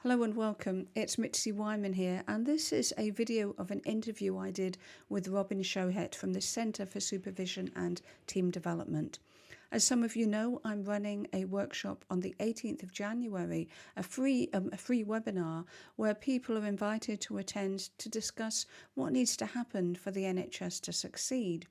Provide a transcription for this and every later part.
Hello and welcome. It's Mitzi Wyman here, and this is a video of an interview I did with Robin Shohet from the Centre for Supervision and Team Development. As some of you know, I'm running a workshop on the 18th of January, a free webinar where people are invited to attend to discuss what needs to happen for the NHS to succeed.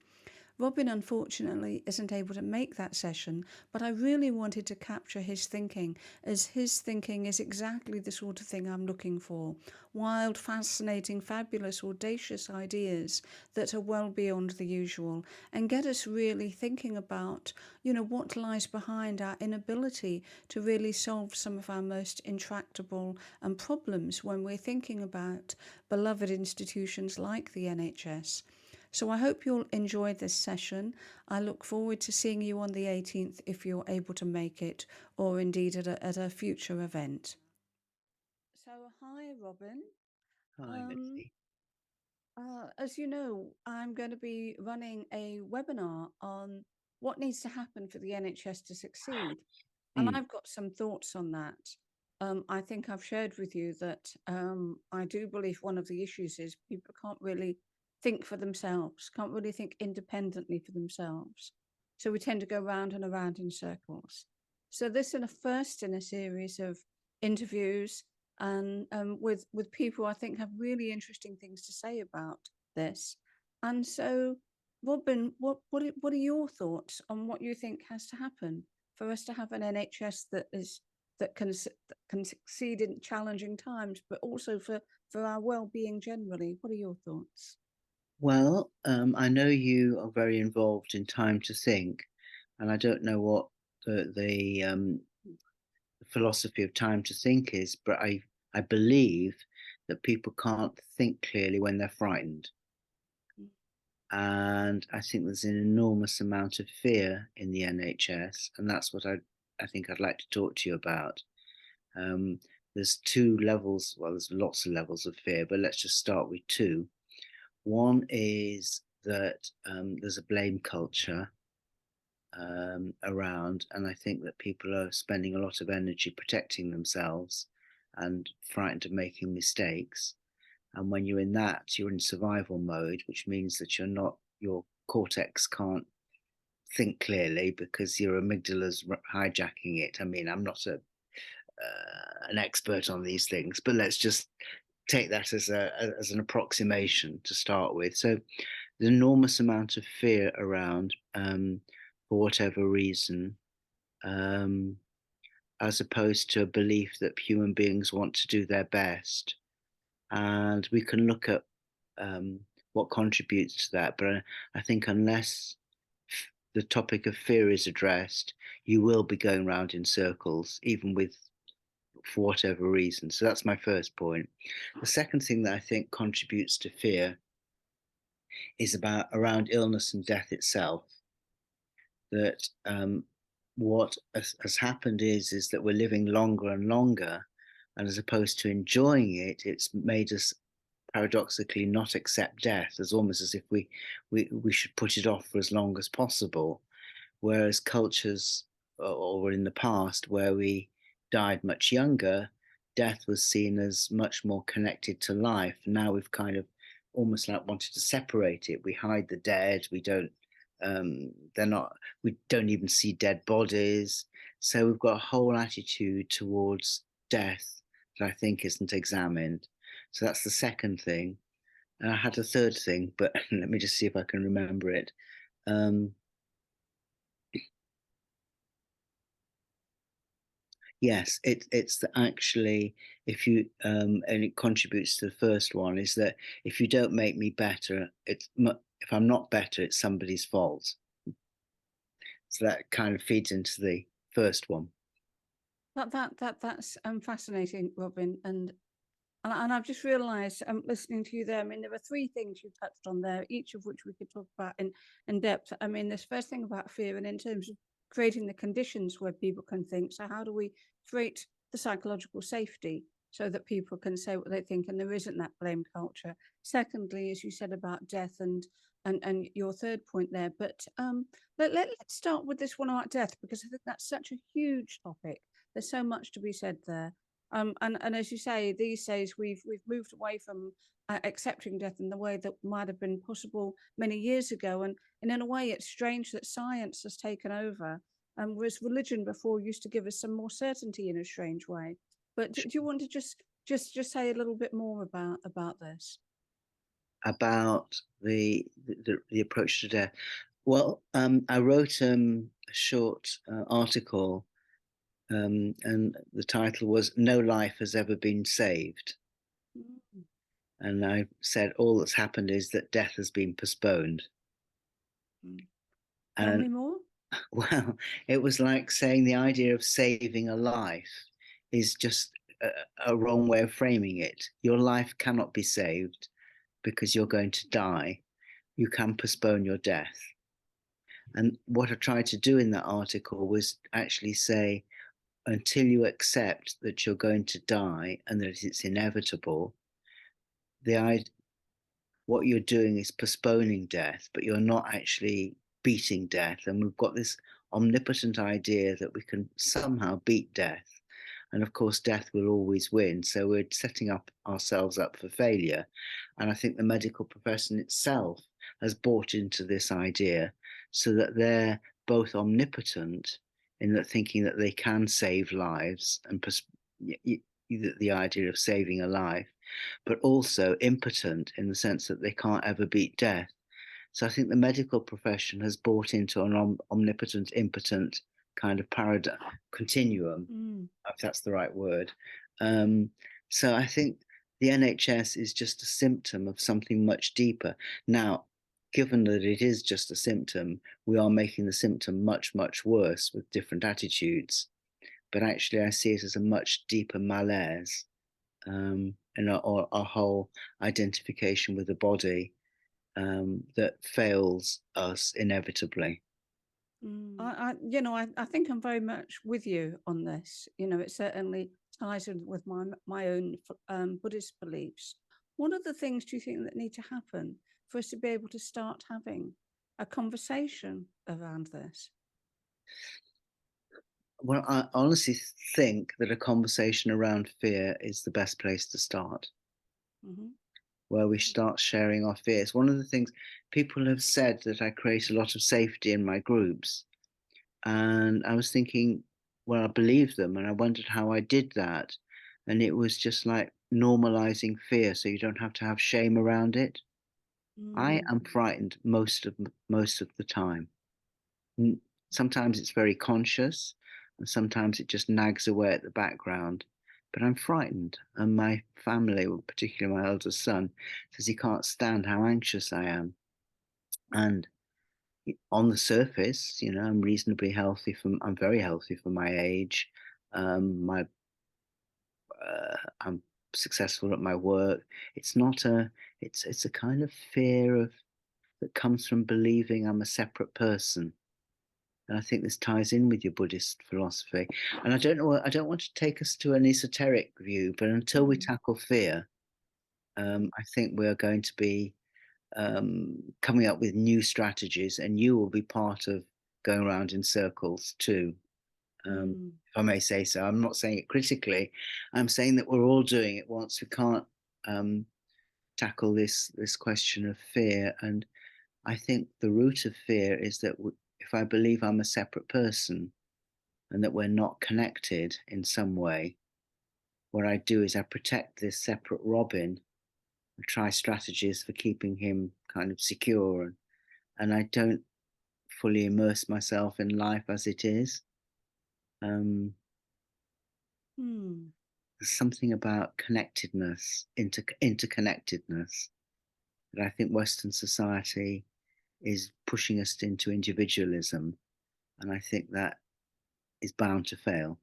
Robin, unfortunately, isn't able to make that session, but I really wanted to capture his thinking, as his thinking is exactly the sort of thing I'm looking for. Wild, fascinating, fabulous, audacious ideas that are well beyond the usual and get us really thinking about, what lies behind our inability to really solve some of our most intractable problems when we're thinking about beloved institutions like the NHS. So I hope you'll enjoy this session. I look forward to seeing you on the 18th if you're able to make it, or indeed at a future event. So, hi, Robin. Hi, Um, Mitzi. as you know, I'm going to be running a webinar on what needs to happen for the NHS to succeed. And Mm, I've got some thoughts on that. I think I've shared with you that I do believe one of the issues is people can't really think for themselves, can't really think independently for themselves. So we tend to go round and around in circles. So this is a first in a series of interviews and with people I think have really interesting things to say about this. And so, Robin, what are your thoughts on what you think has to happen for us to have an NHS that can succeed in challenging times, but also for our well-being generally? What are your thoughts? well, I know you are very involved in time to think, and I don't know what the philosophy of time to think is, but I believe that people can't think clearly when they're frightened, and I think there's an enormous amount of fear in the NHS, and that's what I think I'd like to talk to you about. Um, there's two levels. Well, there's lots of levels of fear, but let's just start with two. One is that there's a blame culture around, and I think that people are spending a lot of energy protecting themselves and frightened of making mistakes. And when you're in that, you're in survival mode, which means that your cortex can't think clearly because your amygdala's hijacking it. I mean, I'm not an expert on these things, but let's just take that as an approximation to start with. So there's an enormous amount of fear around for whatever reason, um, as opposed to a belief that human beings want to do their best. And we can look at what contributes to that. But I think unless the topic of fear is addressed, you will be going round in circles, even with for whatever reason. So that's my first point. The second thing that I think contributes to fear is about around illness and death itself. That what has happened is that we're living longer and longer, and as opposed to enjoying it, it's made us paradoxically not accept death, as almost as if we should put it off for as long as possible. Whereas cultures, or in the past, where we died much younger, death was seen as much more connected to life. Now we've kind of almost like wanted to separate it. We hide the dead. We don't. They're not. We don't even see dead bodies. So we've got a whole attitude towards death that I think isn't examined. So that's the second thing. And I had a third thing, but let me just see if I can remember it. Um, Yes, it's actually if you and it contributes to the first one is that if you don't make me better, if I'm not better, it's somebody's fault. So that kind of feeds into the first one. That's fascinating, Robin, and I've just realised, listening to you there, I mean, there are three things you touched on there, each of which we could talk about in depth. I mean, this first thing about fear, and in terms of creating the conditions where people can think. So how do we create the psychological safety so that people can say what they think and there isn't that blame culture? Secondly, as you said about death and your third point there, but let's start with this one about death, because I think that's such a huge topic. There's so much to be said there. And as you say, these days we've moved away from accepting death in the way that might have been possible many years ago, and in a way, it's strange that science has taken over, whereas religion before used to give us some more certainty in a strange way. But do you want to just say a little bit more about this? About the approach to death. Well, I wrote a short article, and the title was "No Life Has Ever Been Saved." Mm, And I said all that's happened is that death has been postponed. mm. Tell And me more. well, it was like saying the idea of saving a life is just a, a wrong way of framing it. Your life cannot be saved because you're going to die. You can postpone your death. And what I tried to do in that article was actually say, until you accept that you're going to die and that it's inevitable, the what you're doing is postponing death, but you're not actually beating death. And we've got this omnipotent idea that we can somehow beat death. And of course, death will always win. So we're setting up ourselves up for failure. And I think the medical profession itself has bought into this idea so that they're both omnipotent in that thinking that they can save lives and the idea of saving a life, but also impotent in the sense that they can't ever beat death. So I think the medical profession has bought into an omnipotent, impotent kind of paradigm continuum, Mm, if that's the right word. Um, so I think the NHS is just a symptom of something much deeper. Now, given that it is just a symptom, we are making the symptom much, much worse with different attitudes. But actually, I see it as a much deeper malaise, and our whole identification with the body that fails us inevitably. I think I'm very much with you on this. It certainly ties in with my own Buddhist beliefs. What are the things do you think that need to happen for us to be able to start having a conversation around this? Well, I honestly think that a conversation around fear is the best place to start, Hmm. where we start sharing our fears. One of the things people have said that I create a lot of safety in my groups. And I was thinking, well, I believe them, and I wondered how I did that. And it was just like normalizing fear so you don't have to have shame around it. I Mm, am frightened most of the time. N- Sometimes it's very conscious, and sometimes it just nags away at the background. But I'm frightened, and my family, particularly my eldest son, says he can't stand how anxious I am. And on the surface, I'm reasonably healthy. I'm very healthy for my age. My I'm successful at my work. It's not a. It's a kind of fear of that comes from believing I'm a separate person. And I think this ties in with your Buddhist philosophy. And I don't know. I don't want to take us to an esoteric view, but until we mm, tackle fear, I think we're going to be coming up with new strategies, and you will be part of going around in circles too. mm. If I may say so, I'm not saying it critically. I'm saying that we're all doing it once. We can't um, tackle this question of fear, and I think the root of fear is that if I believe I'm a separate person and that we're not connected in some way, what I do is I protect this separate Robin. I try strategies for keeping him kind of secure, and I don't fully immerse myself in life as it is. Um, Hmm. there's something about connectedness, interconnectedness, that I think Western society is pushing us into individualism, and I think that is bound to fail.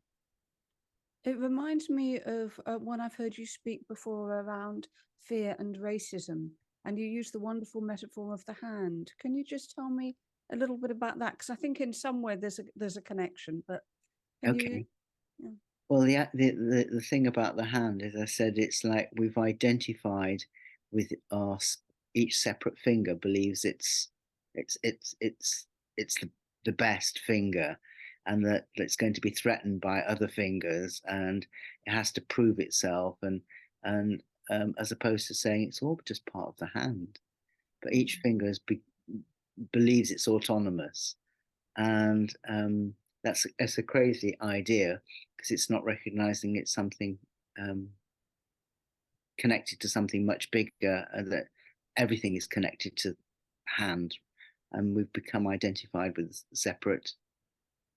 It reminds me of when I've heard you speak before around fear and racism, and you use the wonderful metaphor of the hand. Can you just tell me a little bit about that? Because I think in some way there's a connection, but can you? Okay. Yeah. Well, the thing about the hand, as I said, it's like we've identified with each separate finger believes it's it's the best finger, and that it's going to be threatened by other fingers, and it has to prove itself, and as opposed to saying it's all just part of the hand, but each Mm. finger believes it's autonomous, and that's a crazy idea because it's not recognizing it's something um, connected to something much bigger, and that everything is connected to hand, and we've become identified with separate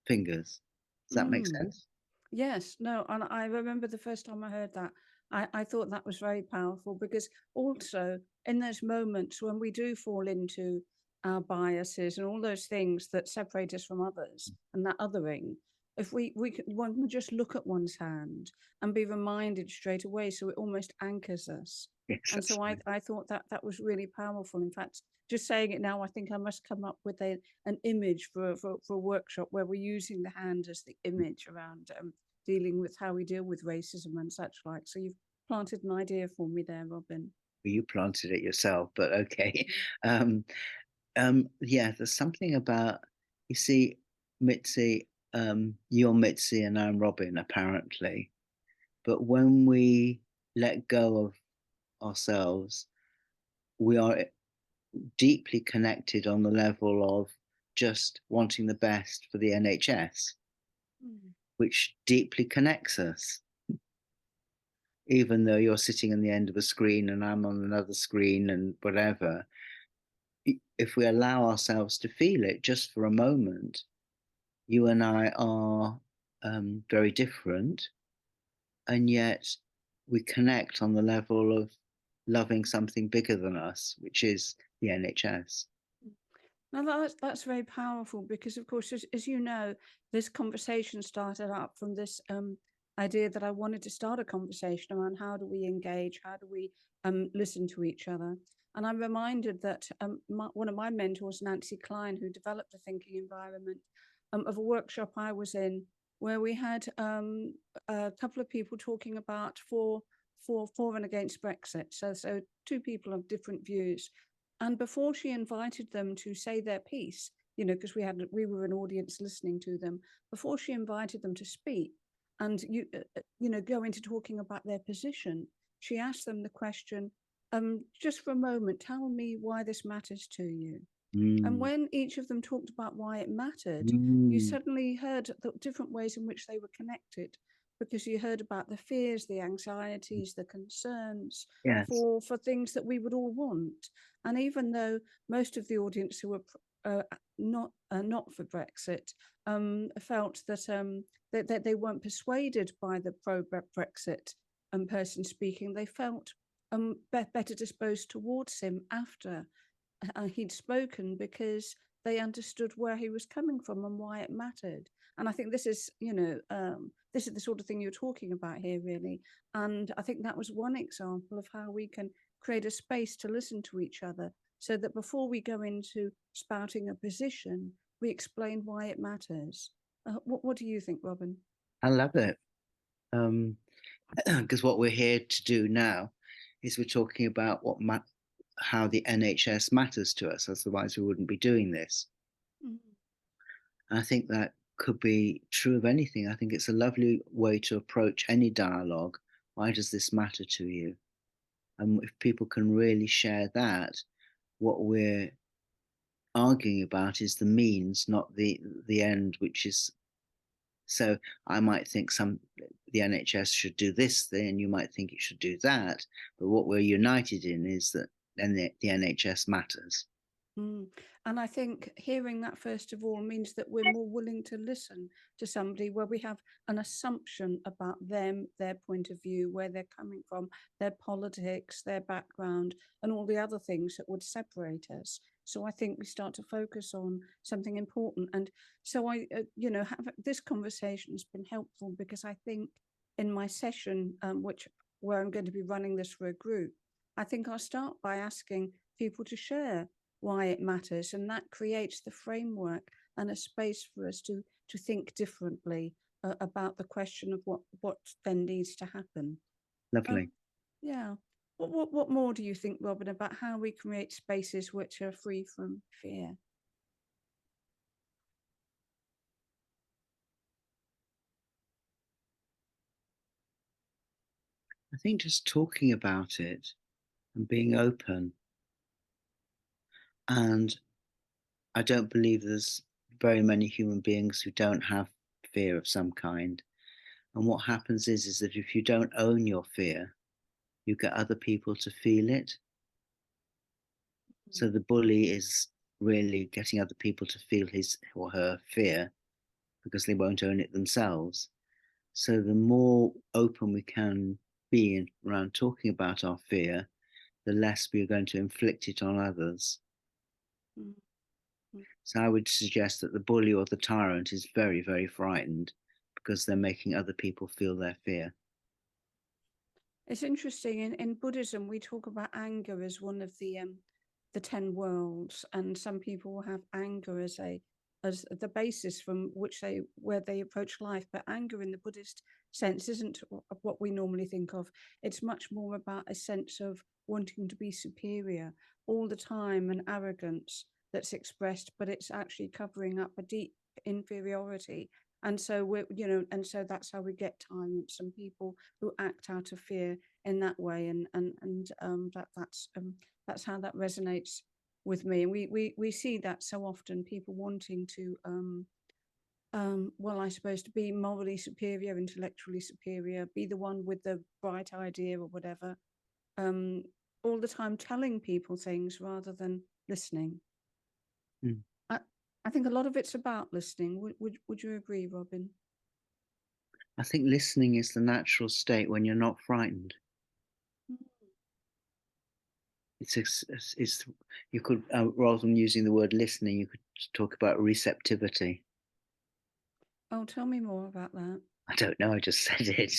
fingers. Does that make Mm. sense? Yes, no, and I remember the first time I heard that, I thought that was very powerful because also in those moments when we do fall into our biases and all those things that separate us from others and that othering, if one can just look at one's hand and be reminded straight away, so it almost anchors us. Yes, And that's so I, right. I thought that that was really powerful. In fact, just saying it now, I think I must come up with an image for a workshop where we're using the hand as the image around dealing with how we deal with racism and such like. So you've planted an idea for me there, Robin. You planted it yourself, but okay. Um, yeah, there's something about, you see, Mitzi, you're Mitzi and I'm Robin, apparently. But when we let go of ourselves, we are deeply connected on the level of just wanting the best for the NHS, Mm. which deeply connects us. Even though you're sitting on the end of a screen and I'm on another screen and whatever, if we allow ourselves to feel it just for a moment, you and I are very different, and yet we connect on the level of loving something bigger than us, which is the NHS. Now that's very powerful because, of course, as you know, this conversation started up from this idea that I wanted to start a conversation around how do we engage, how do we listen to each other. And I'm reminded that one of my mentors, Nancy Klein, who developed the thinking environment, of a workshop I was in where we had a couple of people talking about for and against Brexit. So two people of different views, and before she invited them to say their piece, because we were an audience listening to them, before she invited them to speak and go into talking about their position, she asked them the question, just for a moment, tell me why this matters to you. And Mm, when each of them talked about why it mattered, you mm, suddenly heard the different ways in which they were connected, because you heard about the fears, the anxieties, the concerns yes, for things that we would all want. And even though most of the audience who were not for Brexit felt that they weren't persuaded by the pro-Brexit person speaking, they felt better disposed towards him after he'd spoken because they understood where he was coming from and why it mattered. And I think this is, this is the sort of thing you're talking about here, really. And I think that was one example of how we can create a space to listen to each other so that before we go into spouting a position, we explain why it matters. What do you think, Robin? I love it. Because what we're here to do now is we're talking about how the NHS matters to us. Otherwise, we wouldn't be doing this. Mm. And I think that could be true of anything. I think it's a lovely way to approach any dialogue. Why does this matter to you? And if people can really share that, what we're arguing about is the means, not the end, which is, so I might think the NHS should do this thing, and you might think it should do that. But what we're united in is that then the NHS matters. Mm. And I think hearing that, first of all, means that we're more willing to listen to somebody where we have an assumption about them, their point of view, where they're coming from, their politics, their background, and all the other things that would separate us. So I think we start to focus on something important. And so this conversation has been helpful because I think in my session, where I'm going to be running this for a group, I think I'll start by asking people to share why it matters, and that creates the framework and a space for us to think differently about the question of what then needs to happen. Lovely. um yeah, what more do you think, Robin, about how we create spaces which are free from fear? I think just talking about it and being open. And I don't believe there's very many human beings who don't have fear of some kind. And what happens is that if you don't own your fear, you get other people to feel it. So the bully is really getting other people to feel his or her fear because they won't own it themselves. So the more open we can be around talking about our fear, the less we're going to inflict it on others. Mm, mm. So I would suggest that the bully or the tyrant is very, very frightened because they're making other people feel their fear. It's interesting. In Buddhism, we talk about anger as one of the 10 worlds, and some people will have anger as the basis from which where they approach life. But anger in the Buddhist sense isn't what we normally think of. It's much more about a sense of wanting to be superior all the time, and arrogance that's expressed, but it's actually covering up a deep inferiority. And so and so that's how we get tyrants, some people who act out of fear in that way, and that's how that resonates with me. And we see that so often, people wanting to well, I suppose, to be morally superior, intellectually superior, be the one with the bright idea or whatever, um all the time telling people things rather than listening. Mm. i, I think a lot of it's about listening. Would you agree, Robin? I think listening is the natural state when you're not frightened. It's you could rather than using the word listening, you could talk about receptivity. Oh, tell me more about that. I don't know. I just said it.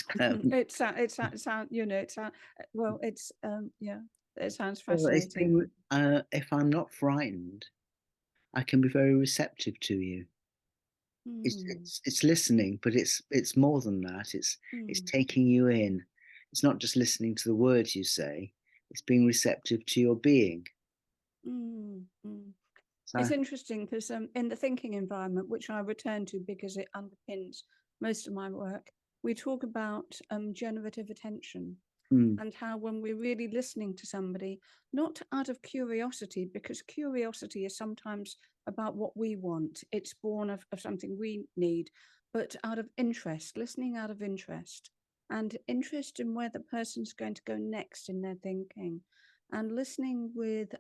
Well, it's yeah, it sounds Well, it's fascinating. being. If I'm not frightened, I can be very receptive to you. It's Mm, it's it's listening, but it's more than that. It's mm, taking you in. It's not just listening to the words you say. It's being receptive to your being. mm. So, It's interesting because in the thinking environment, which I return to because it underpins most of my work, we talk about generative attention. mm, And how, when we're really listening to somebody, not out of curiosity, because curiosity is sometimes about what we want, it's born of something we need, but out of interest, listening out of interest, and interest in where the person's going to go next in their thinking, and listening with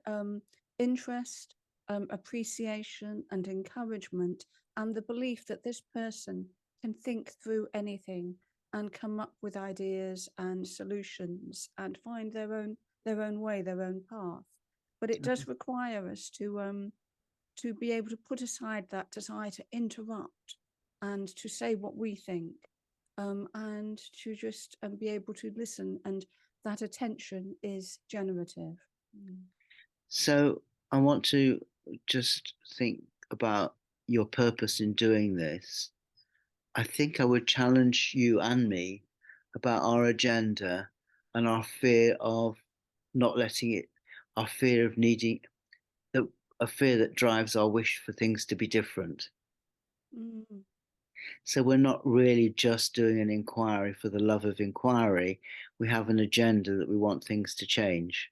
interest, appreciation, and encouragement, and the belief that this person can think through anything and come up with ideas and solutions and find their own way, their own path. But it does require us to be able to put aside that desire to interrupt and to say what we think, and to just be able to listen. And that attention is generative. Mm. so I want to just think about your purpose in doing this. I think I would challenge you and me about our agenda and our fear of not letting it, our fear of needing, the, a fear that drives our wish for things to be different. Mm. So we're not really just doing an inquiry for the love of inquiry. We have an agenda that we want things to change.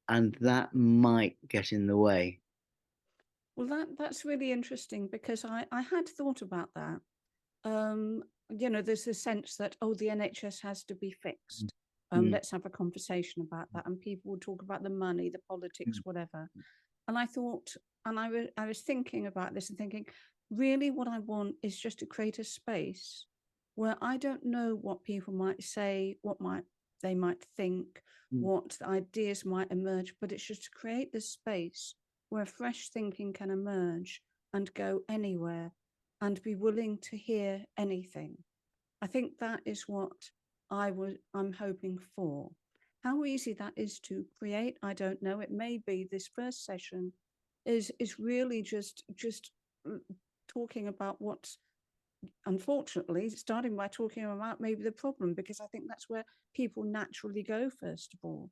And that might get in the way. Well, that's really interesting because I had thought about that. um, there's a sense that, oh, the NHS has to be Mm, fixed. mm, Let's have a conversation about that. And people would talk about the money, the politics, mm, whatever. And I thought, and I was thinking about this and thinking, really, what I want is just to create a space where I don't know what people might say, they might think, mm. what ideas might emerge, but it's just to create this space where fresh thinking can emerge and go anywhere and be willing to hear anything. I think that is what I'm hoping for. How easy that is to create, I don't know. It may be this first session is really just talking about what's, unfortunately, starting by talking about maybe the problem, because I think that's where people naturally go first of all.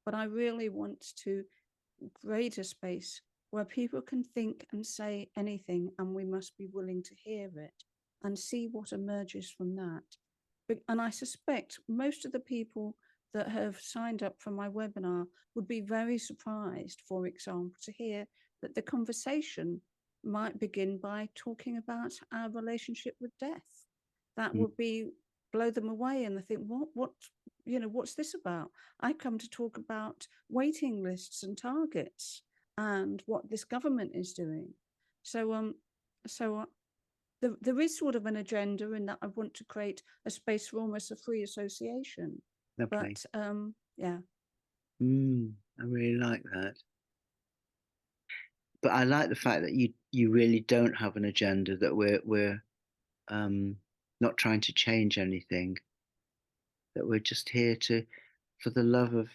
But I really want to create a space where people can think and say anything, and we must be willing to hear it and see what emerges from that. And I suspect most of the people that have signed up for my webinar would be very surprised, for example, to hear that the conversation might begin by talking about our relationship with death. That Mm, would be blow them away, and they think, what's this about? I come to talk about waiting lists and targets and what this government is doing. So, so there is sort of an agenda in that I want to create a space for almost a free association. lovely. But yeah. I really like that. But I like the fact that you really don't have an agenda, that we're um, not trying to change anything, that we're just here to for the love of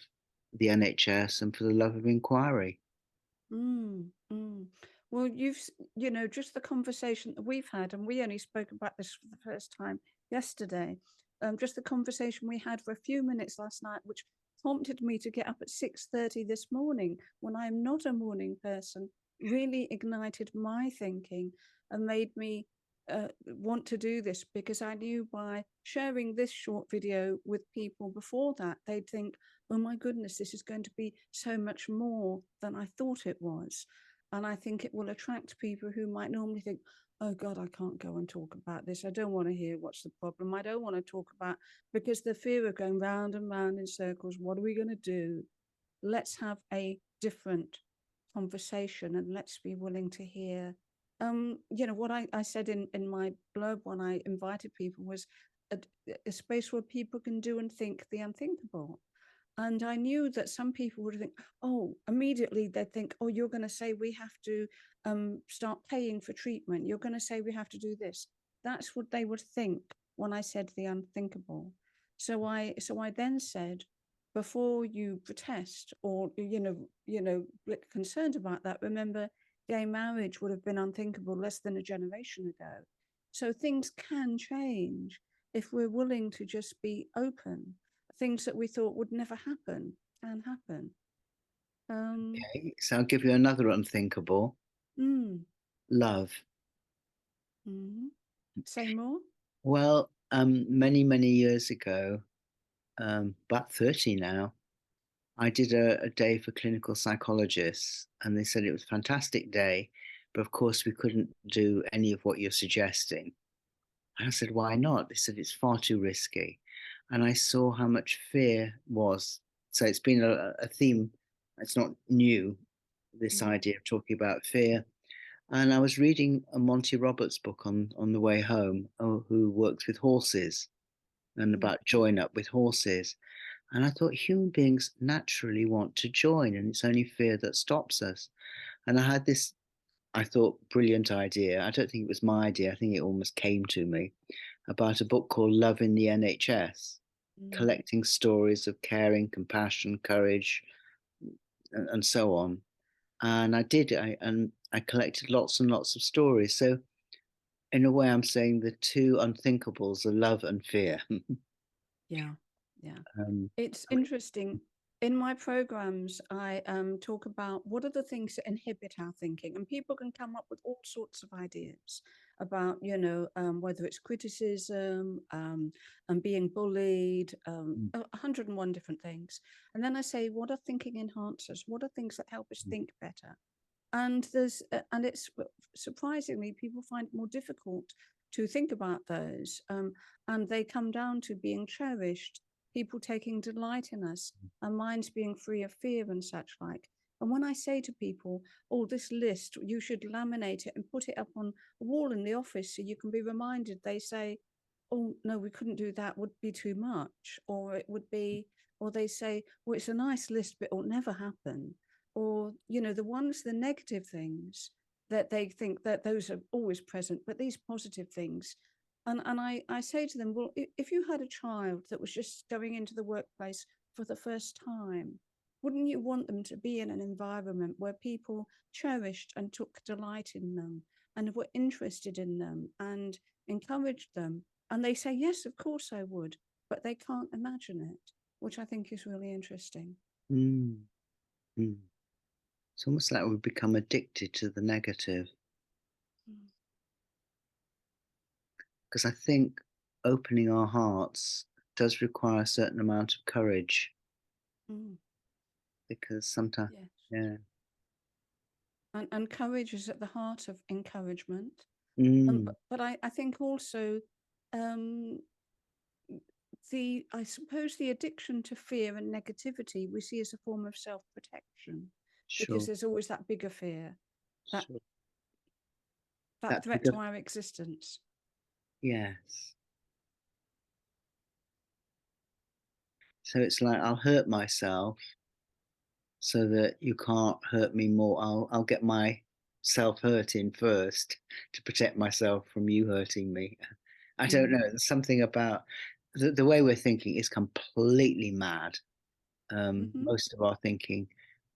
the NHS and for the love of inquiry. Mm, mm. Well, just the conversation that we've had, and we only spoke about this for the first time yesterday. Just the conversation we had for a few minutes last night, which prompted me to get up at 6:30 this morning when I'm not a morning person, really ignited my thinking and made me want to do this, because I knew by sharing this short video with people before that, they'd think, oh my goodness, this is going to be so much more than I thought it was. And I think it will attract people who might normally think, oh God, I can't go and talk about this. I don't want to hear what's the problem. I don't want to talk about, because the fear of going round and round in circles. What are we going to do? Let's have a different conversation, and let's be willing to hear. What I said in my blurb when I invited people was a, a space where people can do and think the unthinkable. And I knew that some people would think, oh, immediately they'd think, oh, you're going to say we have to start paying for treatment. You're going to say we have to do this. That's what they would think when I said the unthinkable. So I then said, before you protest or get concerned about that, remember, gay marriage would have been unthinkable less than a generation ago. So things can change if we're willing to just be open. Things that we thought would never happen can happen. Um, Okay, so I'll give you another unthinkable: mm, love. mm. Say more. Well, many years ago, about 30 now, I did a day for clinical psychologists, and they said it was a fantastic day, but of course we couldn't do any of what you're suggesting. And I said, why not? They said it's far too risky. And I saw how much fear was. So it's been a theme, it's not new, this Mm, idea of talking about fear. And I was reading a Monty Roberts book on the way home, who works with horses, and mm, about join up with horses. And I thought human beings naturally want to join, and it's only fear that stops us. And I had this, I thought, brilliant idea. I don't think it was my idea, I think it almost came to me, about a book called Love in the NHS, mm. collecting stories of caring, compassion, courage, and so on. And I did, and I collected lots and lots of stories. So in a way, I'm saying the two unthinkables are love and fear. Yeah, yeah. um, It's interesting. In my programs, I talk about what are the things that inhibit our thinking, and people can come up with all sorts of ideas about, whether it's criticism, and being bullied, mm, 101 different things. And then I say, what are thinking enhancers? What are things that help us mm, think better? And it's surprisingly, people find it more difficult to think about those, and they come down to being cherished, people taking delight in us, and minds being free of fear and such like. And when I say to people, oh, this list, you should laminate it and put it up on a wall in the office so you can be reminded, they say, oh no, we couldn't do that, would be too much, or it would be, or they say, well, it's a nice list but it'll never happen. Or the negative things, that they think that those are always present, but these positive things. And I say to them, well, if you had a child that was just going into the workplace for the first time, wouldn't you want them to be in an environment where people cherished and took delight in them and were interested in them and encouraged them? And they say, yes, of course I would, but they can't imagine it, which I think is really interesting. mm, mm. It's almost like we've become addicted to the negative. Mm. Because I think opening our hearts does require a certain amount of courage, Mm, because sometimes, yes. yeah. And courage is at the heart of encouragement. Mm, But I think also um, I suppose the addiction to fear and negativity we see as a form of self-protection, because sure, there's always that bigger fear, that sure. that That's threat because, to our existence. yes. So it's like I'll hurt myself so that you can't hurt me more. I'll get my self hurting first to protect myself from you hurting me. I don't know. Mm. There's something about the way we're thinking is completely mad. Hmm. Most of our thinking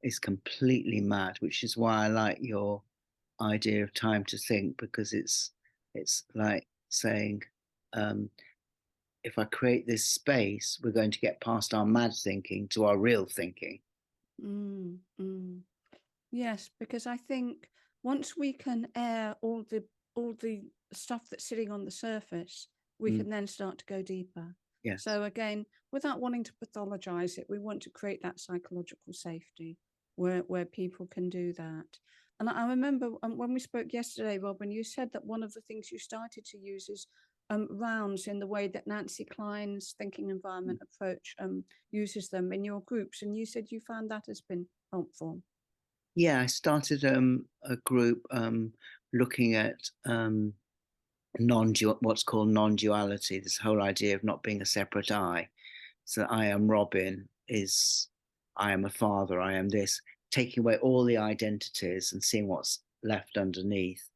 is completely mad, which is why I like your idea of time to think, because it's like saying, um, if I create this space, we're going to get past our mad thinking to our real thinking. Mm. Mm. Yes, because I think once we can air all the stuff that's sitting on the surface, we Mm, can then start to go deeper. yes. So again, without wanting to pathologize it, we want to create that psychological safety where people can do that. And I remember when we spoke yesterday, Robin, you said that one of the things you started to use is rounds in the way that Nancy Klein's thinking environment approach uses them in your groups. And you said you found that has been helpful. Yeah, I started a group looking at what's called non-duality. This whole idea of not being a separate I. So I am Robin is I am a father. I am this. Taking away all the identities and seeing what's left underneath.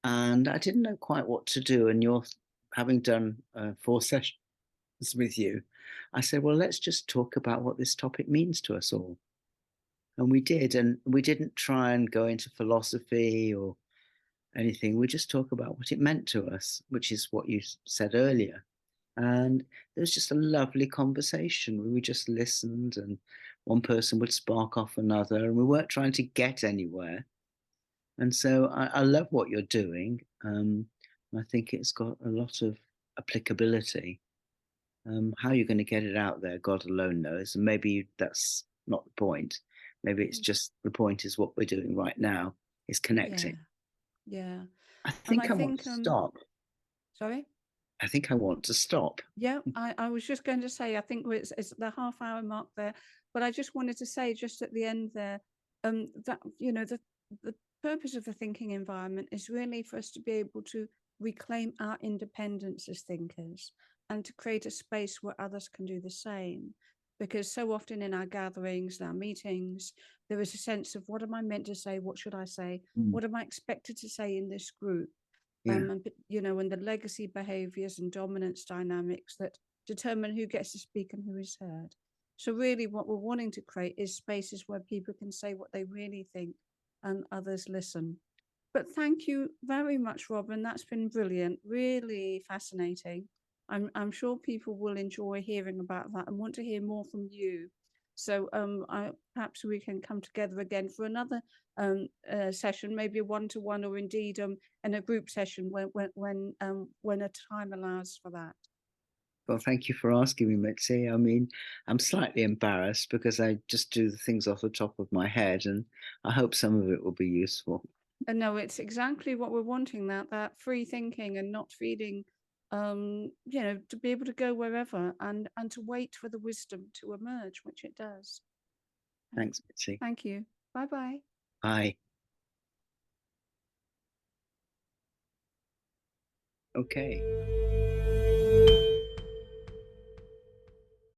And I didn't know quite what to do. And you're having done 4 sessions with you, I said, well, let's just talk about what this topic means to us all. And we did. And we didn't try and go into philosophy or anything. We just talk about what it meant to us, which is what you said earlier. And it was just a lovely conversation where we just listened, and one person would spark off another, and we weren't trying to get anywhere. And so I love what you're doing. I think it's got a lot of applicability. How you're going to get it out there, God alone knows. And maybe that's not the point. Maybe it's Mm. just the point is what we're doing right now is Yeah, connecting. yeah. I And I think I want to think stop. sorry? I think I want to stop. Yeah, I was just going to say, I think it's the half-hour mark there, but I just wanted to say just at the end there, that the purpose of the thinking environment is really for us to be able to reclaim our independence as thinkers and to create a space where others can do the same. Because so often in our gatherings, in our meetings, there is a sense of what am I meant to say? What should I say? Mm, What am I expected to say in this group? yeah. And the legacy behaviors and dominance dynamics that determine who gets to speak and who is heard. So really what we're wanting to create is spaces where people can say what they really think and others listen. But thank you very much, Robin. That's been brilliant, really fascinating. I'm sure people will enjoy hearing about that and want to hear more from you. So perhaps we can come together again for another session, maybe a one-to-one, or indeed in a group session when a time allows for that. Well, thank you for asking me, Mitzi. I mean, I'm slightly embarrassed because I just do the things off the top of my head, and I hope some of it will be useful. And no, it's exactly what we're wanting, that free thinking and not feeling to be able to go wherever and to wait for the wisdom to emerge, which it does. Um, Thanks, Mitzi. Thank you. Bye bye. Bye. Okay.